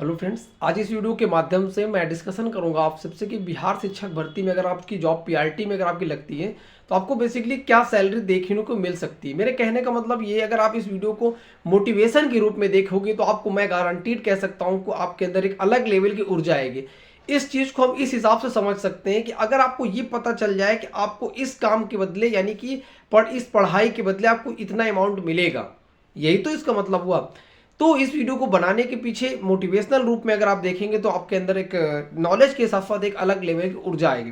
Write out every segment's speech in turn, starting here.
Hello friends, आज इस video के माध्यम से मैं डिस्कशन करूंगा आप सबसे कि बिहार शिक्षक भर्ती में अगर आपकी जॉब पीआरटी में अगर आपकी लगती है तो आपको बेसिकली क्या सैलरी देखने को मिल सकती है। मेरे कहने का मतलब ये, अगर आप इस वीडियो को मोटिवेशन के रूप में देखोगे तो आपको मैं गारंटीड कह सकता हूँ कि आपके अंदर एक अलग लेवल की ऊर्जा आएगी। इस चीज़ को हम इस हिसाब से समझ सकते हैं कि अगर आपको ये पता चल जाए कि आपको इस काम के बदले यानी कि इस पढ़ाई के बदले आपको इतना अमाउंट मिलेगा, यही तो इसका मतलब हुआ। तो इस वीडियो को बनाने के पीछे मोटिवेशनल रूप में अगर आप देखेंगे तो आपके अंदर एक नॉलेज के साथ साथ एक अलग लेवल की ऊर्जा आएगी।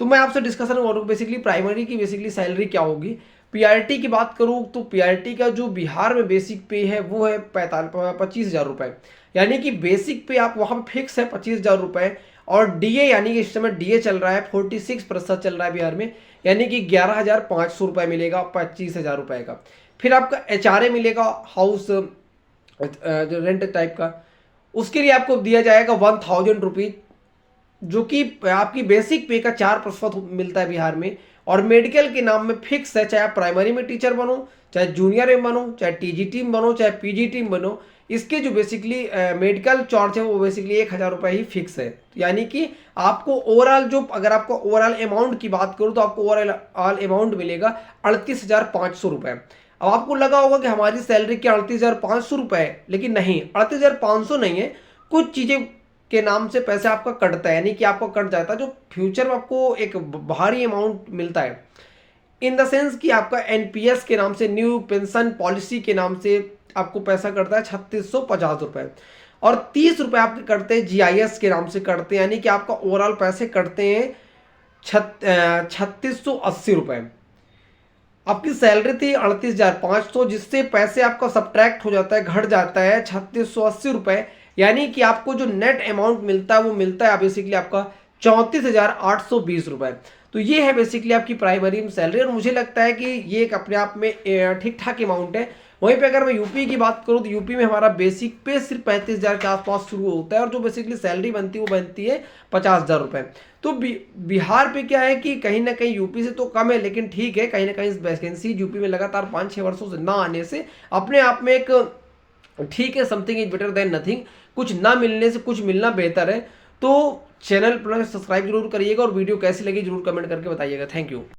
तो मैं आपसे डिस्कशन करूँ बेसिकली प्राइमरी की बेसिकली सैलरी क्या होगी। पीआरटी की बात करूँ तो पीआरटी का जो बिहार में बेसिक पे है वो है 25,000 रुपये, यानी कि बेसिक पे आप वहाँ पे फिक्स है 25,000 रुपये। और डीए यानी कि इस समय डीए चल रहा है 46% चल रहा है बिहार में, यानी कि 11,500 रुपये मिलेगा 25,000 रुपये का। फिर आपका एचआरए मिलेगा, हाउस जो रेंट टाइप का, उसके लिए आपको दिया जाएगा 1,000 रुपीज, जो कि आपकी बेसिक पे का 4% मिलता है बिहार में। और मेडिकल के नाम में फिक्स है, चाहे आप प्राइमरी में टीचर बनो, चाहे जूनियर में बनो, चाहे टीजीटी में बनो, चाहे पीजीटी में बनो, इसके जो बेसिकली मेडिकल चार्ज है वो बेसिकली 1,000 रुपये ही फिक्स है। यानी कि आपको ओवरऑल जो, अगर आपको ओवरऑल अमाउंट की बात करूँ तो आपको ओवरऑल अमाउंट मिलेगा 38,500 रुपये। अब आपको लगा होगा कि हमारी सैलरी क्या 38,500 रुपये है, लेकिन नहीं, 38,500 नहीं है। कुछ चीज़ें के नाम से पैसे आपका कटता है, यानी कि आपको कट जाता है जो फ्यूचर में आपको एक भारी अमाउंट मिलता है। इन द सेंस कि आपका एनपीएस के नाम से, न्यू पेंशन पॉलिसी के नाम से आपको पैसा कटता है 3,650 रुपये। और 30 रुपये आपके कटते हैं जीआईएस के नाम से कटते हैं, यानी कि आपका ओवरऑल पैसे कटते हैं 3,680 रुपये। आपकी सैलरी थी 38,500, जिससे पैसे आपका सब्ट्रैक्ट हो जाता है, घट जाता है 3,680 रुपये, यानी कि आपको जो नेट अमाउंट मिलता है वो मिलता है बेसिकली आपका 34,820 रुपये। तो ये है बेसिकली आपकी प्राइमरी सैलरी, और मुझे लगता है कि ये एक अपने आप में ठीक ठाक अमाउंट है। वहीं पे अगर मैं यूपी की बात करूँ तो यूपी में हमारा बेसिक पे सिर्फ 35,000 के आसपास शुरू होता है, और जो बेसिकली सैलरी बनती है वो बनती है 50,000 रुपये। तो बिहार पे क्या है कि कहीं ना कहीं यूपी से तो कम है, लेकिन ठीक है, कहीं ना कहीं वैकेंसी यूपी में लगातार 5-6 वर्षों से ना आने से अपने आप में एक ठीक है, something is better than nothing. कुछ ना मिलने से कुछ मिलना बेहतर है। तो चैनल पर सब्सक्राइब जरूर करिएगा, और वीडियो कैसी लगी जरूर कमेंट करके बताइएगा। Thank you.